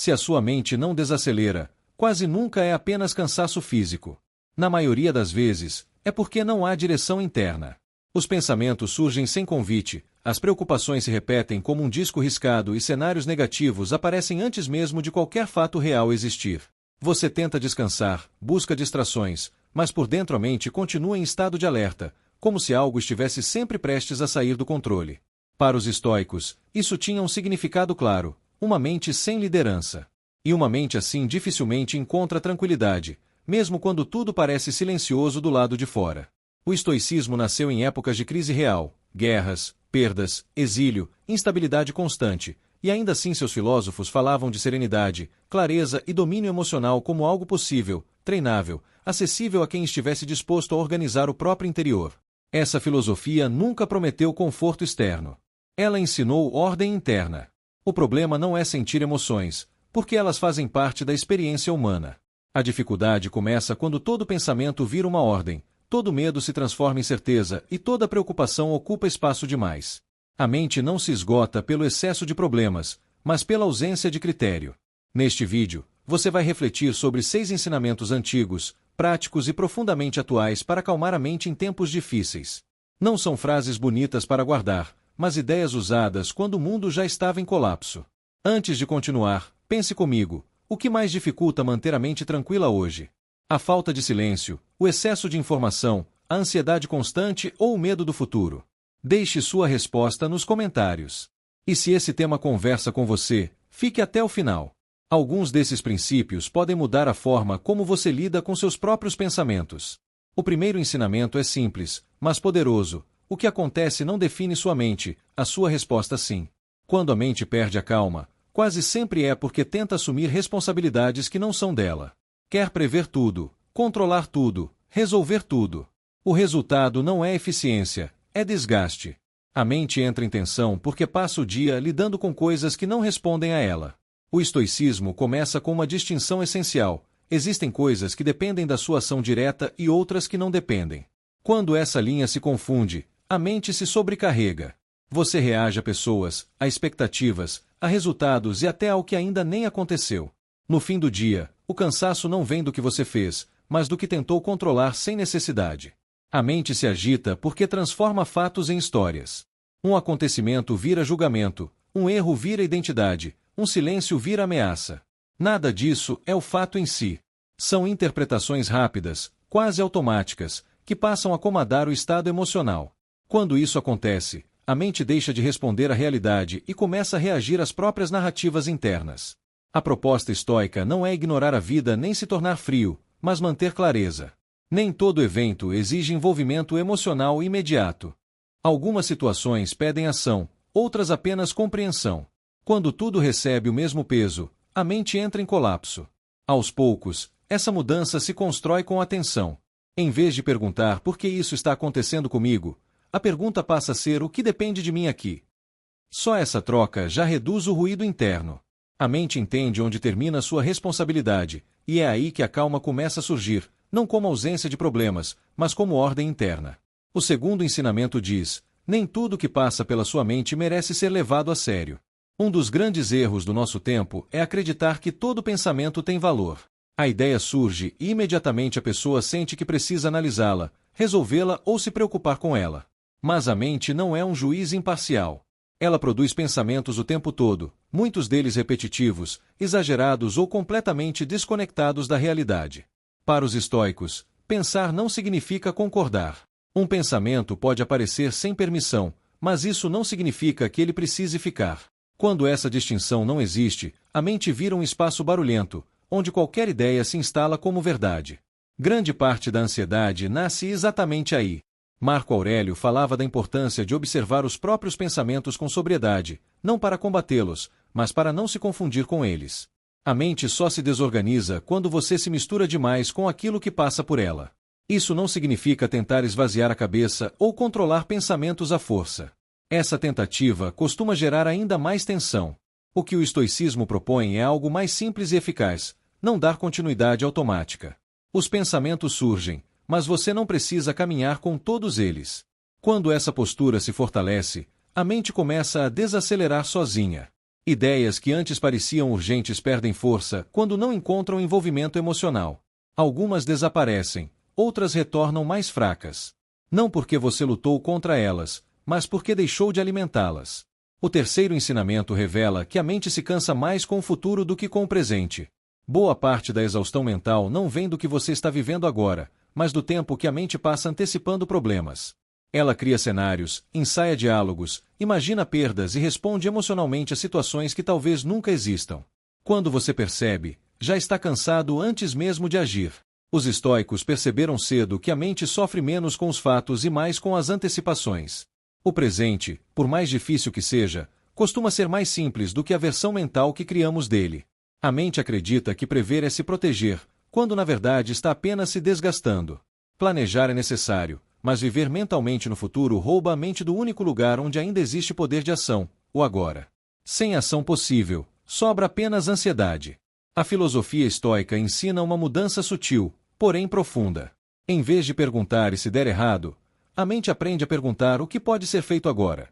Se a sua mente não desacelera, quase nunca é apenas cansaço físico. Na maioria das vezes, é porque não há direção interna. Os pensamentos surgem sem convite, as preocupações se repetem como um disco riscado e cenários negativos aparecem antes mesmo de qualquer fato real existir. Você tenta descansar, busca distrações, mas por dentro a mente continua em estado de alerta, como se algo estivesse sempre prestes a sair do controle. Para os estoicos, isso tinha um significado claro: uma mente sem liderança. E uma mente assim dificilmente encontra tranquilidade, mesmo quando tudo parece silencioso do lado de fora. O estoicismo nasceu em épocas de crise real, guerras, perdas, exílio, instabilidade constante, e ainda assim seus filósofos falavam de serenidade, clareza e domínio emocional como algo possível, treinável, acessível a quem estivesse disposto a organizar o próprio interior. Essa filosofia nunca prometeu conforto externo. Ela ensinou ordem interna. O problema não é sentir emoções, porque elas fazem parte da experiência humana. A dificuldade começa quando todo pensamento vira uma ordem, todo medo se transforma em certeza e toda preocupação ocupa espaço demais. A mente não se esgota pelo excesso de problemas, mas pela ausência de critério. Neste vídeo, você vai refletir sobre 6 ensinamentos antigos, práticos e profundamente atuais para acalmar a mente em tempos difíceis. Não são frases bonitas para guardar, mas ideias usadas quando o mundo já estava em colapso. Antes de continuar, pense comigo: o que mais dificulta manter a mente tranquila hoje? A falta de silêncio, o excesso de informação, a ansiedade constante ou o medo do futuro? Deixe sua resposta nos comentários. E se esse tema conversa com você, fique até o final. Alguns desses princípios podem mudar a forma como você lida com seus próprios pensamentos. O primeiro ensinamento é simples, mas poderoso: o que acontece não define sua mente, a sua resposta sim. Quando a mente perde a calma, quase sempre é porque tenta assumir responsabilidades que não são dela. Quer prever tudo, controlar tudo, resolver tudo. O resultado não é eficiência, é desgaste. A mente entra em tensão porque passa o dia lidando com coisas que não respondem a ela. O estoicismo começa com uma distinção essencial: existem coisas que dependem da sua ação direta e outras que não dependem. Quando essa linha se confunde, a mente se sobrecarrega. Você reage a pessoas, a expectativas, a resultados e até ao que ainda nem aconteceu. No fim do dia, o cansaço não vem do que você fez, mas do que tentou controlar sem necessidade. A mente se agita porque transforma fatos em histórias. Um acontecimento vira julgamento, um erro vira identidade, um silêncio vira ameaça. Nada disso é o fato em si. São interpretações rápidas, quase automáticas, que passam a comandar o estado emocional. Quando isso acontece, a mente deixa de responder à realidade e começa a reagir às próprias narrativas internas. A proposta estoica não é ignorar a vida nem se tornar frio, mas manter clareza. Nem todo evento exige envolvimento emocional imediato. Algumas situações pedem ação, outras apenas compreensão. Quando tudo recebe o mesmo peso, a mente entra em colapso. Aos poucos, essa mudança se constrói com atenção. Em vez de perguntar por que isso está acontecendo comigo, a pergunta passa a ser: o que depende de mim aqui? Só essa troca já reduz o ruído interno. A mente entende onde termina sua responsabilidade, e é aí que a calma começa a surgir, não como ausência de problemas, mas como ordem interna. O segundo ensinamento diz: nem tudo que passa pela sua mente merece ser levado a sério. Um dos grandes erros do nosso tempo é acreditar que todo pensamento tem valor. A ideia surge e imediatamente a pessoa sente que precisa analisá-la, resolvê-la ou se preocupar com ela. Mas a mente não é um juiz imparcial. Ela produz pensamentos o tempo todo, muitos deles repetitivos, exagerados ou completamente desconectados da realidade. Para os estoicos, pensar não significa concordar. Um pensamento pode aparecer sem permissão, mas isso não significa que ele precise ficar. Quando essa distinção não existe, a mente vira um espaço barulhento, onde qualquer ideia se instala como verdade. Grande parte da ansiedade nasce exatamente aí. Marco Aurélio falava da importância de observar os próprios pensamentos com sobriedade, não para combatê-los, mas para não se confundir com eles. A mente só se desorganiza quando você se mistura demais com aquilo que passa por ela. Isso não significa tentar esvaziar a cabeça ou controlar pensamentos à força. Essa tentativa costuma gerar ainda mais tensão. O que o estoicismo propõe é algo mais simples e eficaz: não dar continuidade automática. Os pensamentos surgem, mas você não precisa caminhar com todos eles. Quando essa postura se fortalece, a mente começa a desacelerar sozinha. Ideias que antes pareciam urgentes perdem força quando não encontram envolvimento emocional. Algumas desaparecem, outras retornam mais fracas. Não porque você lutou contra elas, mas porque deixou de alimentá-las. O terceiro ensinamento revela que a mente se cansa mais com o futuro do que com o presente. Boa parte da exaustão mental não vem do que você está vivendo agora, mas do tempo que a mente passa antecipando problemas. Ela cria cenários, ensaia diálogos, imagina perdas e responde emocionalmente a situações que talvez nunca existam. Quando você percebe, já está cansado antes mesmo de agir. Os estoicos perceberam cedo que a mente sofre menos com os fatos e mais com as antecipações. O presente, por mais difícil que seja, costuma ser mais simples do que a versão mental que criamos dele. A mente acredita que prever é se proteger, quando na verdade está apenas se desgastando. Planejar é necessário, mas viver mentalmente no futuro rouba a mente do único lugar onde ainda existe poder de ação, o agora. Sem ação possível, sobra apenas ansiedade. A filosofia estoica ensina uma mudança sutil, porém profunda. Em vez de perguntar e se der errado, a mente aprende a perguntar o que pode ser feito agora.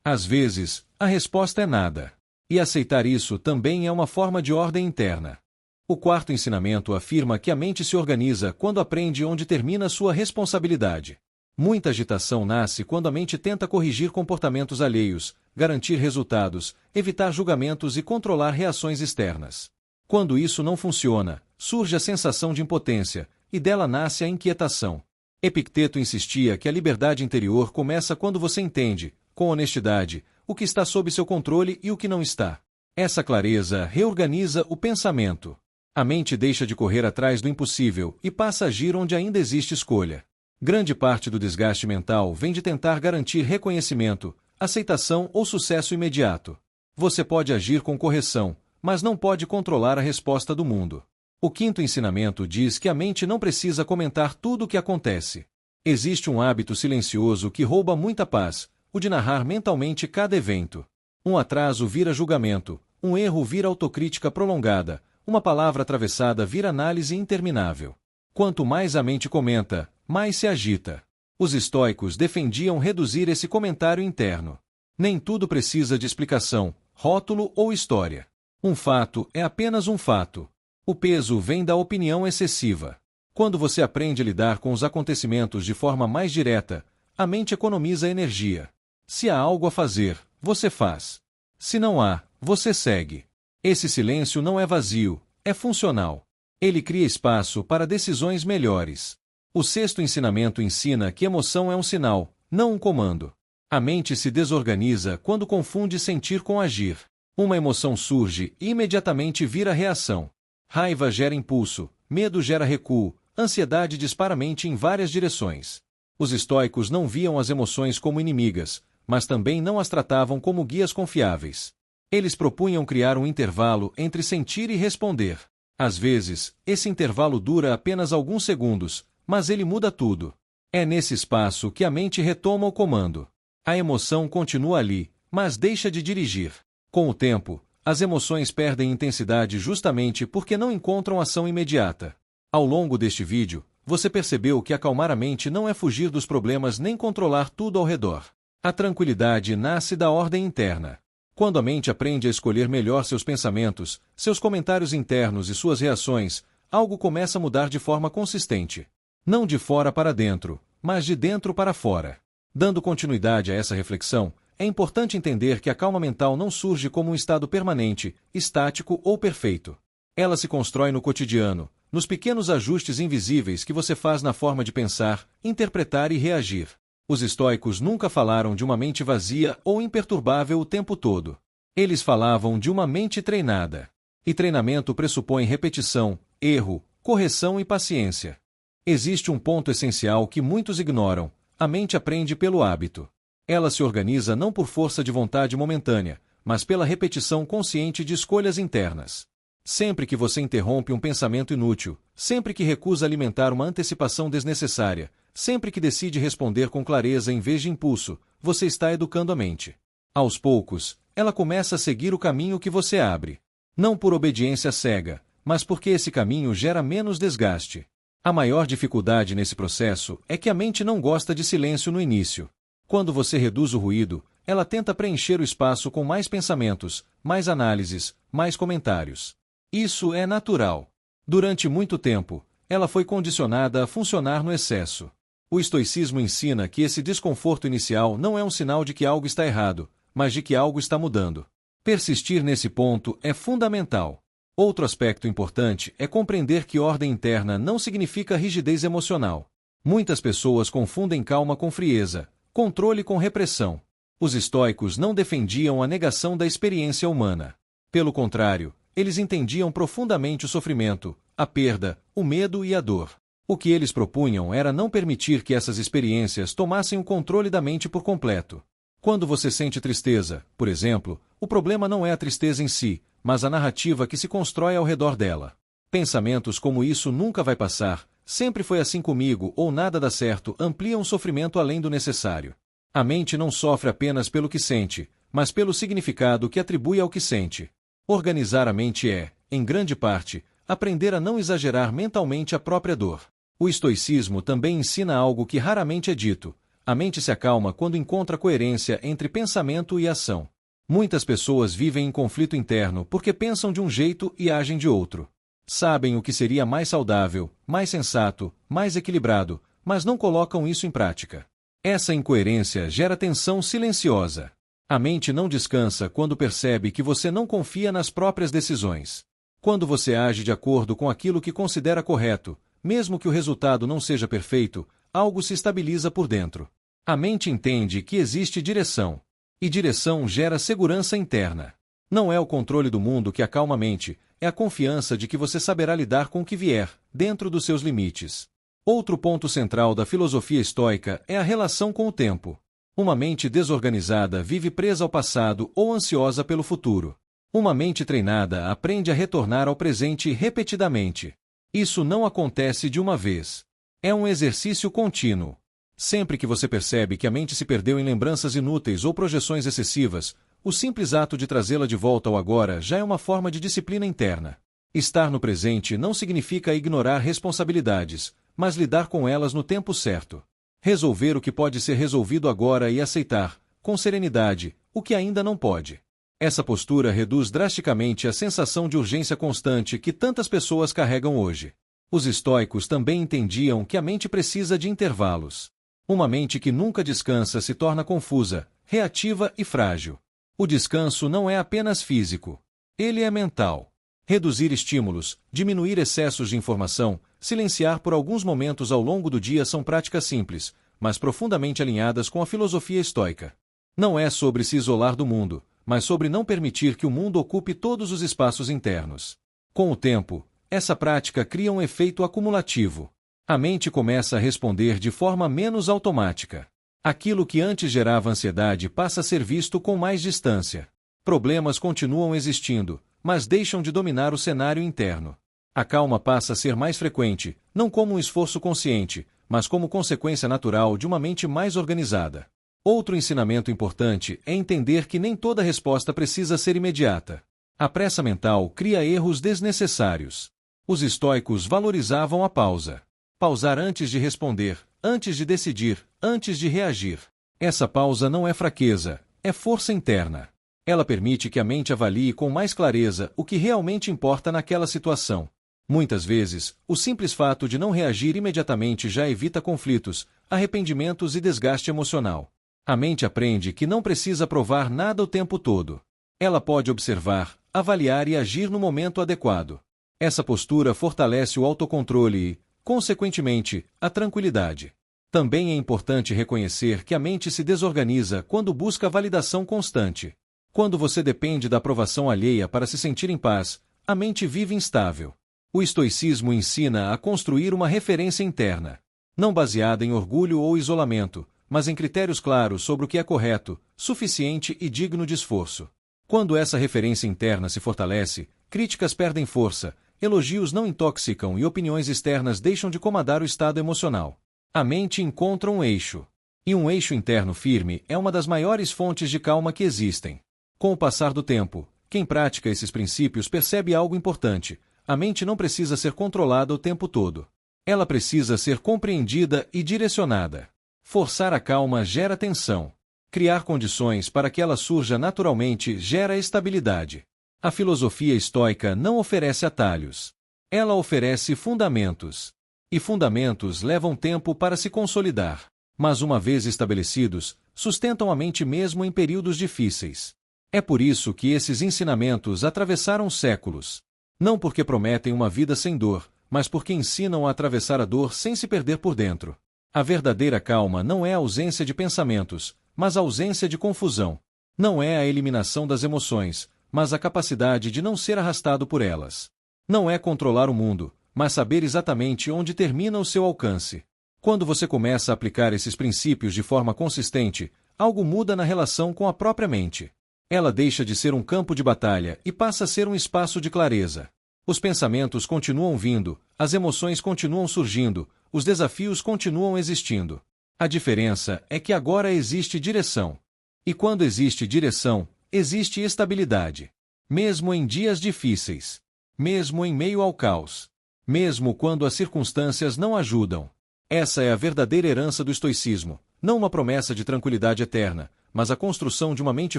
Às vezes, a resposta é nada. E aceitar isso também é uma forma de ordem interna. O quarto ensinamento afirma que a mente se organiza quando aprende onde termina sua responsabilidade. Muita agitação nasce quando a mente tenta corrigir comportamentos alheios, garantir resultados, evitar julgamentos e controlar reações externas. Quando isso não funciona, surge a sensação de impotência, e dela nasce a inquietação. Epicteto insistia que a liberdade interior começa quando você entende, com honestidade, o que está sob seu controle e o que não está. Essa clareza reorganiza o pensamento. A mente deixa de correr atrás do impossível e passa a agir onde ainda existe escolha. Grande parte do desgaste mental vem de tentar garantir reconhecimento, aceitação ou sucesso imediato. Você pode agir com correção, mas não pode controlar a resposta do mundo. O quinto ensinamento diz que a mente não precisa comentar tudo o que acontece. Existe um hábito silencioso que rouba muita paz, o de narrar mentalmente cada evento. Um atraso vira julgamento, um erro vira autocrítica prolongada, uma palavra atravessada vira análise interminável. Quanto mais a mente comenta, mais se agita. Os estoicos defendiam reduzir esse comentário interno. Nem tudo precisa de explicação, rótulo ou história. Um fato é apenas um fato. O peso vem da opinião excessiva. Quando você aprende a lidar com os acontecimentos de forma mais direta, a mente economiza energia. Se há algo a fazer, você faz. Se não há, você segue. Esse silêncio não é vazio, é funcional. Ele cria espaço para decisões melhores. O sexto ensinamento ensina que emoção é um sinal, não um comando. A mente se desorganiza quando confunde sentir com agir. Uma emoção surge e imediatamente vira reação. Raiva gera impulso, medo gera recuo, ansiedade dispara a mente em várias direções. Os estoicos não viam as emoções como inimigas, mas também não as tratavam como guias confiáveis. Eles propunham criar um intervalo entre sentir e responder. Às vezes, esse intervalo dura apenas alguns segundos, mas ele muda tudo. É nesse espaço que a mente retoma o comando. A emoção continua ali, mas deixa de dirigir. Com o tempo, as emoções perdem intensidade justamente porque não encontram ação imediata. Ao longo deste vídeo, você percebeu que acalmar a mente não é fugir dos problemas nem controlar tudo ao redor. A tranquilidade nasce da ordem interna. Quando a mente aprende a escolher melhor seus pensamentos, seus comentários internos e suas reações, algo começa a mudar de forma consistente. Não de fora para dentro, mas de dentro para fora. Dando continuidade a essa reflexão, é importante entender que a calma mental não surge como um estado permanente, estático ou perfeito. Ela se constrói no cotidiano, nos pequenos ajustes invisíveis que você faz na forma de pensar, interpretar e reagir. Os estoicos nunca falaram de uma mente vazia ou imperturbável o tempo todo. Eles falavam de uma mente treinada. E treinamento pressupõe repetição, erro, correção e paciência. Existe um ponto essencial que muitos ignoram: a mente aprende pelo hábito. Ela se organiza não por força de vontade momentânea, mas pela repetição consciente de escolhas internas. Sempre que você interrompe um pensamento inútil, sempre que recusa alimentar uma antecipação desnecessária, sempre que decide responder com clareza em vez de impulso, você está educando a mente. Aos poucos, ela começa a seguir o caminho que você abre. Não por obediência cega, mas porque esse caminho gera menos desgaste. A maior dificuldade nesse processo é que a mente não gosta de silêncio no início. Quando você reduz o ruído, ela tenta preencher o espaço com mais pensamentos, mais análises, mais comentários. Isso é natural. Durante muito tempo, ela foi condicionada a funcionar no excesso. O estoicismo ensina que esse desconforto inicial não é um sinal de que algo está errado, mas de que algo está mudando. Persistir nesse ponto é fundamental. Outro aspecto importante é compreender que ordem interna não significa rigidez emocional. Muitas pessoas confundem calma com frieza, controle com repressão. Os estoicos não defendiam a negação da experiência humana. Pelo contrário, eles entendiam profundamente o sofrimento, a perda, o medo e a dor. O que eles propunham era não permitir que essas experiências tomassem o controle da mente por completo. Quando você sente tristeza, por exemplo, o problema não é a tristeza em si, mas a narrativa que se constrói ao redor dela. Pensamentos como "isso nunca vai passar", "sempre foi assim comigo" ou "nada dá certo" ampliam o sofrimento além do necessário. A mente não sofre apenas pelo que sente, mas pelo significado que atribui ao que sente. Organizar a mente é, em grande parte, aprender a não exagerar mentalmente a própria dor. O estoicismo também ensina algo que raramente é dito: a mente se acalma quando encontra coerência entre pensamento e ação. Muitas pessoas vivem em conflito interno porque pensam de um jeito e agem de outro. Sabem o que seria mais saudável, mais sensato, mais equilibrado, mas não colocam isso em prática. Essa incoerência gera tensão silenciosa. A mente não descansa quando percebe que você não confia nas próprias decisões. Quando você age de acordo com aquilo que considera correto, mesmo que o resultado não seja perfeito, algo se estabiliza por dentro. A mente entende que existe direção. E direção gera segurança interna. Não é o controle do mundo que acalma a mente, é a confiança de que você saberá lidar com o que vier, dentro dos seus limites. Outro ponto central da filosofia estoica é a relação com o tempo. Uma mente desorganizada vive presa ao passado ou ansiosa pelo futuro. Uma mente treinada aprende a retornar ao presente repetidamente. Isso não acontece de uma vez. É um exercício contínuo. Sempre que você percebe que a mente se perdeu em lembranças inúteis ou projeções excessivas, o simples ato de trazê-la de volta ao agora já é uma forma de disciplina interna. Estar no presente não significa ignorar responsabilidades, mas lidar com elas no tempo certo. Resolver o que pode ser resolvido agora e aceitar, com serenidade, o que ainda não pode. Essa postura reduz drasticamente a sensação de urgência constante que tantas pessoas carregam hoje. Os estoicos também entendiam que a mente precisa de intervalos. Uma mente que nunca descansa se torna confusa, reativa e frágil. O descanso não é apenas físico. Ele é mental. Reduzir estímulos, diminuir excessos de informação, silenciar por alguns momentos ao longo do dia são práticas simples, mas profundamente alinhadas com a filosofia estoica. Não é sobre se isolar do mundo, mas sobre não permitir que o mundo ocupe todos os espaços internos. Com o tempo, essa prática cria um efeito acumulativo. A mente começa a responder de forma menos automática. Aquilo que antes gerava ansiedade passa a ser visto com mais distância. Problemas continuam existindo, mas deixam de dominar o cenário interno. A calma passa a ser mais frequente, não como um esforço consciente, mas como consequência natural de uma mente mais organizada. Outro ensinamento importante é entender que nem toda resposta precisa ser imediata. A pressa mental cria erros desnecessários. Os estoicos valorizavam a pausa. Pausar antes de responder, antes de decidir, antes de reagir. Essa pausa não é fraqueza, é força interna. Ela permite que a mente avalie com mais clareza o que realmente importa naquela situação. Muitas vezes, o simples fato de não reagir imediatamente já evita conflitos, arrependimentos e desgaste emocional. A mente aprende que não precisa provar nada o tempo todo. Ela pode observar, avaliar e agir no momento adequado. Essa postura fortalece o autocontrole e, consequentemente, a tranquilidade. Também é importante reconhecer que a mente se desorganiza quando busca validação constante. Quando você depende da aprovação alheia para se sentir em paz, a mente vive instável. O estoicismo ensina a construir uma referência interna, não baseada em orgulho ou isolamento, mas em critérios claros sobre o que é correto, suficiente e digno de esforço. Quando essa referência interna se fortalece, críticas perdem força, elogios não intoxicam e opiniões externas deixam de comandar o estado emocional. A mente encontra um eixo. E um eixo interno firme é uma das maiores fontes de calma que existem. Com o passar do tempo, quem pratica esses princípios percebe algo importante: a mente não precisa ser controlada o tempo todo. Ela precisa ser compreendida e direcionada. Forçar a calma gera tensão. Criar condições para que ela surja naturalmente gera estabilidade. A filosofia estoica não oferece atalhos. Ela oferece fundamentos. E fundamentos levam tempo para se consolidar. Mas uma vez estabelecidos, sustentam a mente mesmo em períodos difíceis. É por isso que esses ensinamentos atravessaram séculos. Não porque prometem uma vida sem dor, mas porque ensinam a atravessar a dor sem se perder por dentro. A verdadeira calma não é a ausência de pensamentos, mas a ausência de confusão. Não é a eliminação das emoções, mas a capacidade de não ser arrastado por elas. Não é controlar o mundo, mas saber exatamente onde termina o seu alcance. Quando você começa a aplicar esses princípios de forma consistente, algo muda na relação com a própria mente. Ela deixa de ser um campo de batalha e passa a ser um espaço de clareza. Os pensamentos continuam vindo, as emoções continuam surgindo, os desafios continuam existindo. A diferença é que agora existe direção. E quando existe direção, existe estabilidade. Mesmo em dias difíceis. Mesmo em meio ao caos. Mesmo quando as circunstâncias não ajudam. Essa é a verdadeira herança do estoicismo, não uma promessa de tranquilidade eterna, mas a construção de uma mente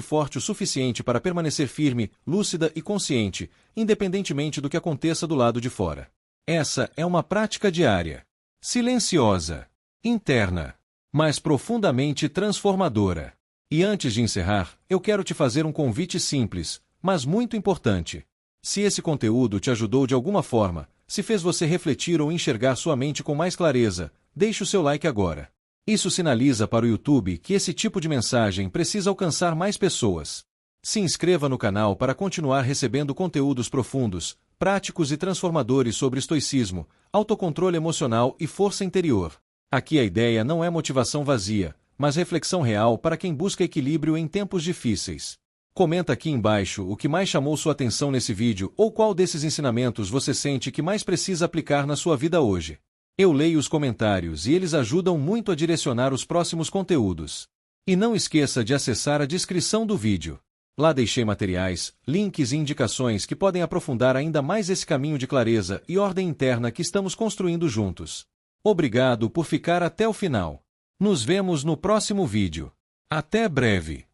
forte o suficiente para permanecer firme, lúcida e consciente, independentemente do que aconteça do lado de fora. Essa é uma prática diária. Silenciosa. Interna. Mas profundamente transformadora. E antes de encerrar, eu quero te fazer um convite simples, mas muito importante. Se esse conteúdo te ajudou de alguma forma, se fez você refletir ou enxergar sua mente com mais clareza, deixe o seu like agora. Isso sinaliza para o YouTube que esse tipo de mensagem precisa alcançar mais pessoas. Se inscreva no canal para continuar recebendo conteúdos profundos, práticos e transformadores sobre estoicismo, autocontrole emocional e força interior. Aqui a ideia não é motivação vazia, mas reflexão real para quem busca equilíbrio em tempos difíceis. Comenta aqui embaixo o que mais chamou sua atenção nesse vídeo ou qual desses ensinamentos você sente que mais precisa aplicar na sua vida hoje. Eu leio os comentários e eles ajudam muito a direcionar os próximos conteúdos. E não esqueça de acessar a descrição do vídeo. Lá deixei materiais, links e indicações que podem aprofundar ainda mais esse caminho de clareza e ordem interna que estamos construindo juntos. Obrigado por ficar até o final. Nos vemos no próximo vídeo. Até breve!